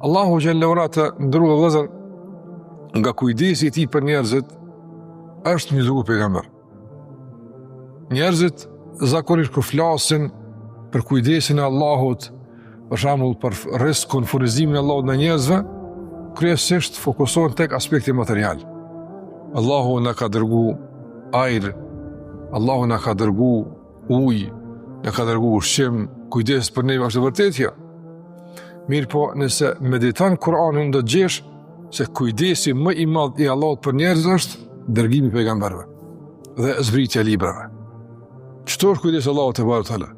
Allahu xhallahu të ndërua vëllezër, nga kujdesi i tij për njerëzit është një dërguar pejgamber. Njerëzit zakonisht kur flasin për kujdesin e Allahut, për shembull për rrezikun, furnizimin e Allahut ndaj njerëzve, kryesisht fokusohen tek aspekti material. Allahu na ka dërguar ajër, Allahu na ka dërguar ujë, na ka dërguar ushqim, kujdes për ne është vërtet kjo. Mirë po, nëse mediton Kur'anin do të gjesh se kujdesi më i madh i Allahut për njerëz është dërgimi i pejgamberëve dhe zbritja e librave. Çto është kujdesi i Allahut te barekualla?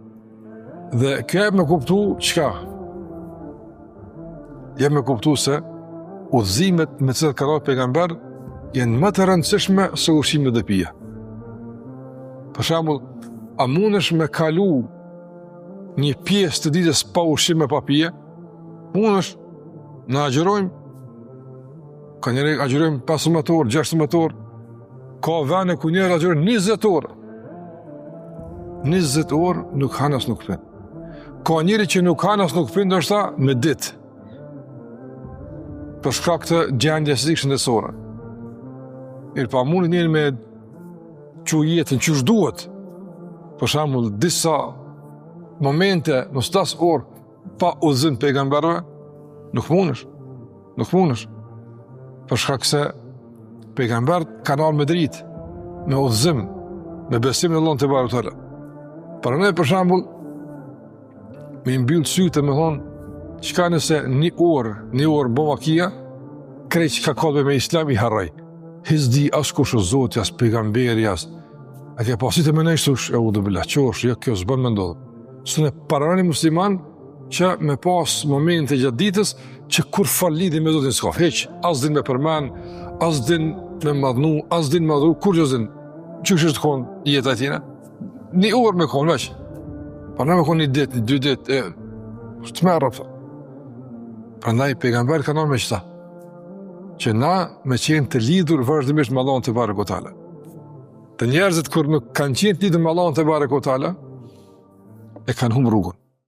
Dhe kjo më kuptu çka? Jam më kuptu se udhëzimet me të cilat ka dhënë pejgamber janë më të rëndësishme se ushqimet dhe pija. Për shembull, a mundesh me kalu një pjesë të ditës pa ushqim e pa pije? Mundesh, në agjërojmë, ka njëre agjërojmë 15 orë, 16 orë, ka vene ku njëre agjërojmë 20 orë. 20 orë nuk hanë as nuk pinë. Ka njëri që nuk hanë as nuk pinë, do shta me ditë. Për shkak të gjendjes së shëndetësore. Mirë pa mundi njëri me që jetën që duhet. Për shembull, disa momente, në 7 orë, pa udhëzim pejgamberëve, nuk mundesh. Për shkak se pejgamberët kanë ardhur me dritë, me udhëzim, me besim në Allahun te barekualla. Për ne për shembull, me mbyll sytë me thonë, çka nëse një orë bovakia, krejt që ka kodbe me islam i harroj. Hizdi as kush o Zoti, as pejgamberi, as. A ke pasit e menaj thush, e u dhe bila qosh, jo kjo s'bën me ndodhë. Së ne parani musliman që me pas momente gjatë ditës që kur fal lidhi me Zotin s'ka heq, as din me përmen, as din me madhnu, as din me madhru, kur që zin, që kështë të konë jetë atina? Një orë me konë veç, pa në me konë një ditë, 2 ditë, të merë rëpëta. Prandaj pejgamber ka nërë me qëta, që na me qenë të lidhur vazhdimisht me Allahun te barekualla. Të njerëzit kur nuk kanë qenë të lidhur me Allahun te barekualla, e kanë humbur rrugën.